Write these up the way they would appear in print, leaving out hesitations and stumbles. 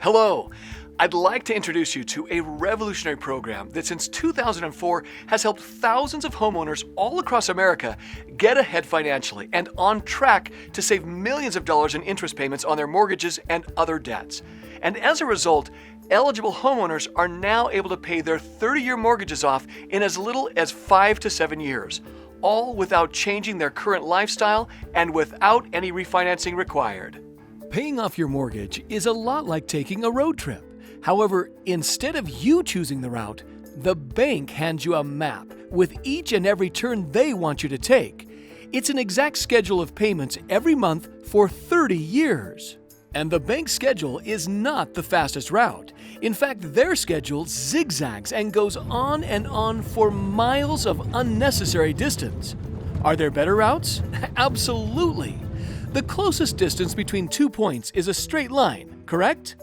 Hello! I'd like to introduce you to a revolutionary program that since 2004 has helped thousands of homeowners all across America get ahead financially and on track to save millions of dollars in interest payments on their mortgages and other debts. And as a result, eligible homeowners are now able to pay their 30-year mortgages off in as little as 5 to 7 years, all without changing their current lifestyle and without any refinancing required. Paying off your mortgage is a lot like taking a road trip. However, instead of you choosing the route, the bank hands you a map with each and every turn they want you to take. It's an exact schedule of payments every month for 30 years. And the bank's schedule is not the fastest route. In fact, their schedule zigzags and goes on for miles of unnecessary distance. Are there better routes? Absolutely. The closest distance between 2 points is a straight line, correct?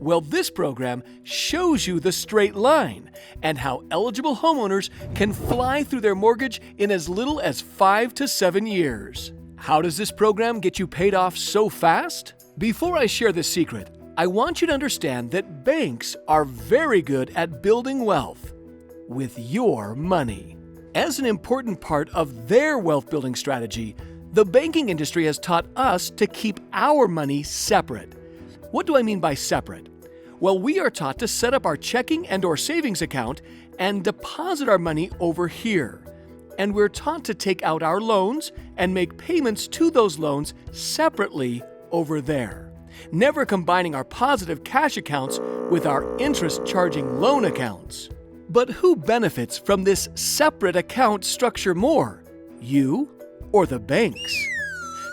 Well, this program shows you the straight line and how eligible homeowners can fly through their mortgage in as little as 5 to 7 years. How does this program get you paid off so fast? Before I share this secret, I want you to understand that banks are very good at building wealth with your money. As an important part of their wealth building strategy, the banking industry has taught us to keep our money separate. What do I mean by separate? Well, we are taught to set up our checking and/or savings account and deposit our money over here. And we're taught to take out our loans and make payments to those loans separately over there, never combining our positive cash accounts with our interest-charging loan accounts. But who benefits from this separate account structure more? You or the banks?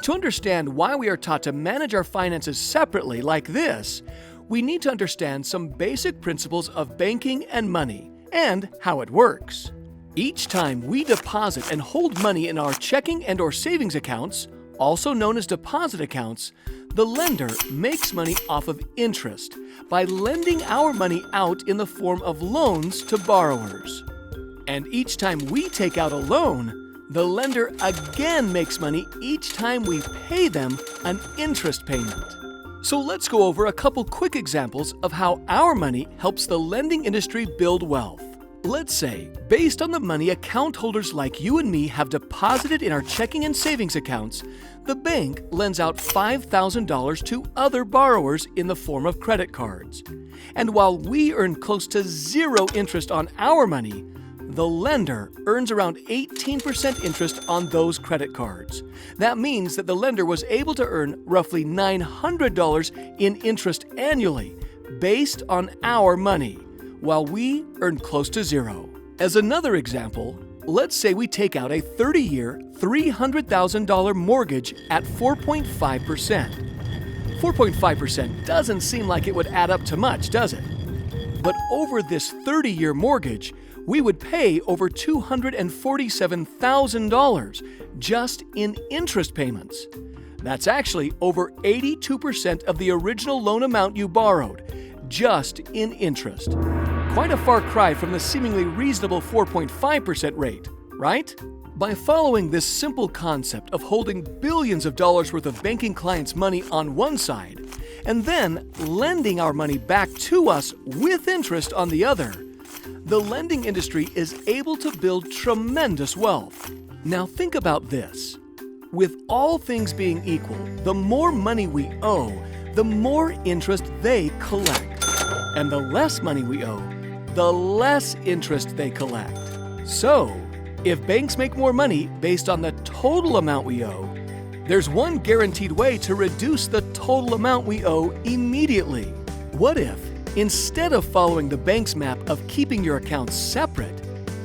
To understand why we are taught to manage our finances separately like this, we need to understand some basic principles of banking and money and how it works. Each time we deposit and hold money in our checking and/or savings accounts, also known as deposit accounts, the lender makes money off of interest by lending our money out in the form of loans to borrowers. And each time we take out a loan, the lender again makes money each time we pay them an interest payment. So let's go over a couple quick examples of how our money helps the lending industry build wealth. Let's say, based on the money account holders like you and me have deposited in our checking and savings accounts, the bank lends out $5,000 to other borrowers in the form of credit cards. And while we earn close to zero interest on our money, the lender earns around 18% interest on those credit cards. That means that the lender was able to earn roughly $900 in interest annually based on our money, while we earn close to zero. As another example, let's say we take out a 30-year, $300,000 mortgage at 4.5%. 4.5% doesn't seem like it would add up to much, does it? But over this 30-year mortgage, we would pay over $247,000 just in interest payments. That's actually over 82% of the original loan amount you borrowed, just in interest. Quite a far cry from the seemingly reasonable 4.5% rate, right? By following this simple concept of holding billions of dollars worth of banking clients' money on one side, and then lending our money back to us with interest on the other, the lending industry is able to build tremendous wealth. Now think about this. With all things being equal, the more money we owe, the more interest they collect. And the less money we owe, the less interest they collect. So, if banks make more money based on the total amount we owe, there's one guaranteed way to reduce the total amount we owe immediately. What if, instead of following the bank's map of keeping your accounts separate,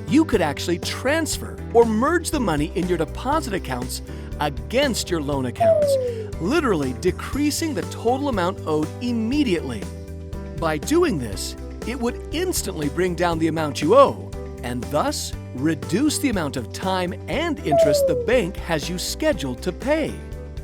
you could actually transfer or merge the money in your deposit accounts against your loan accounts, literally decreasing the total amount owed immediately. By doing this, it would instantly bring down the amount you owe, and thus reduce the amount of time and interest the bank has you scheduled to pay.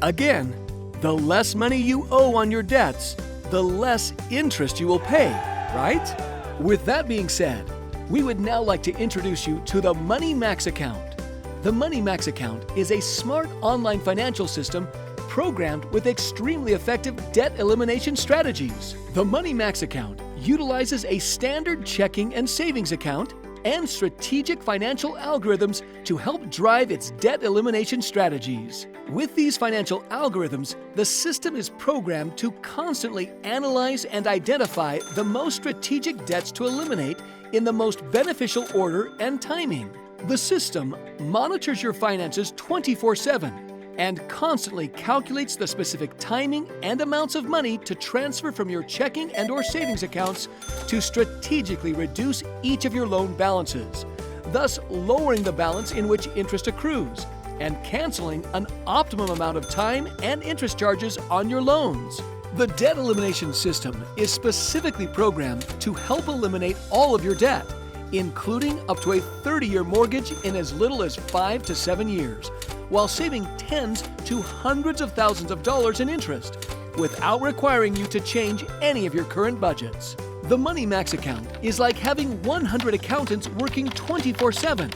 Again, the less money you owe on your debts, the less interest you will pay, right? With that being said, we would now like to introduce you to the Money Max account. The Money Max account is a smart online financial system programmed with extremely effective debt elimination strategies. The Money Max account utilizes a standard checking and savings account and strategic financial algorithms to help drive its debt elimination strategies. With these financial algorithms, the system is programmed to constantly analyze and identify the most strategic debts to eliminate in the most beneficial order and timing. The system monitors your finances 24/7 and constantly calculates the specific timing and amounts of money to transfer from your checking and/or savings accounts to strategically reduce each of your loan balances, thus lowering the balance in which interest accrues and canceling an optimum amount of time and interest charges on your loans. The debt elimination system is specifically programmed to help eliminate all of your debt, including up to a 30-year mortgage in as little as 5 to 7 years, while saving tens to hundreds of thousands of dollars in interest, without requiring you to change any of your current budgets. The Money Max account is like having 100 accountants working 24/7,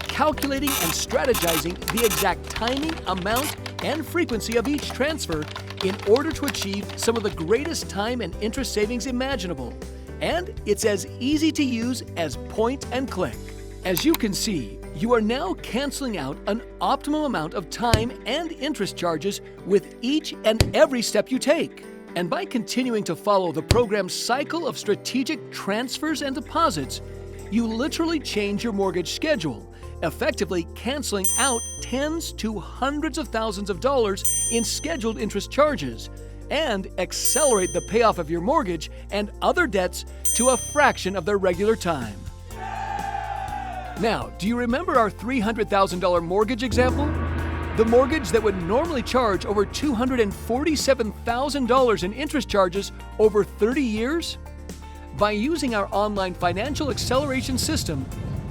calculating and strategizing the exact timing, amount, and frequency of each transfer in order to achieve some of the greatest time and interest savings imaginable. And it's as easy to use as point and click. As you can see, you are now canceling out an optimum amount of time and interest charges with each and every step you take. And by continuing to follow the program's cycle of strategic transfers and deposits, you literally change your mortgage schedule, effectively canceling out tens to hundreds of thousands of dollars in scheduled interest charges, and accelerate the payoff of your mortgage and other debts to a fraction of their regular time. Now, do you remember our $300,000 mortgage example? The mortgage that would normally charge over $247,000 in interest charges over 30 years? By using our online financial acceleration system,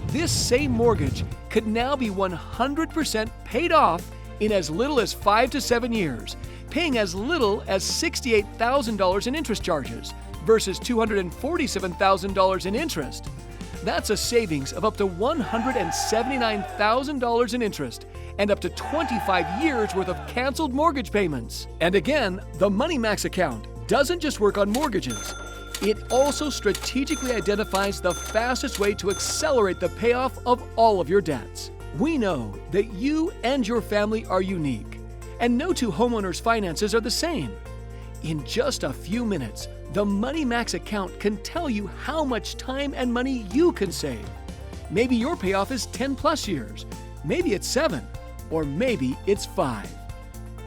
this same mortgage could now be 100% paid off in as little as 5 to 7 years, paying as little as $68,000 in interest charges versus $247,000 in interest. That's a savings of up to $179,000 in interest and up to 25 years worth of canceled mortgage payments. And again, the Money Max account doesn't just work on mortgages. It also strategically identifies the fastest way to accelerate the payoff of all of your debts. We know that you and your family are unique, and no two homeowners' finances are the same. In just a few minutes, the Money Max account can tell you how much time and money you can save. Maybe your payoff is 10 plus years, maybe it's 7, or maybe it's 5.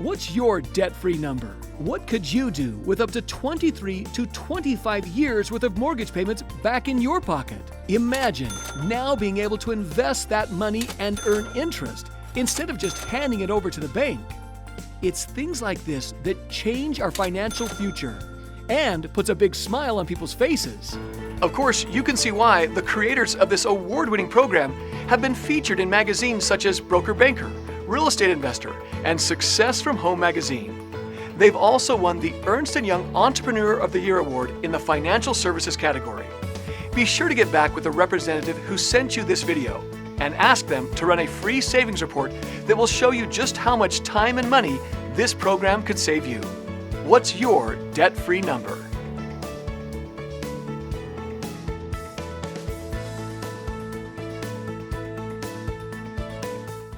What's your debt-free number? What could you do with up to 23 to 25 years worth of mortgage payments back in your pocket? Imagine now being able to invest that money and earn interest instead of just handing it over to the bank. It's things like this that change our financial future and puts a big smile on people's faces. Of course, you can see why the creators of this award-winning program have been featured in magazines such as Broker Banker, Real Estate Investor, and Success from Home magazine. They've also won the Ernst & Young Entrepreneur of the Year Award in the Financial Services category. Be sure to get back with the representative who sent you this video and ask them to run a free savings report that will show you just how much time and money this program could save you. What's your debt-free number?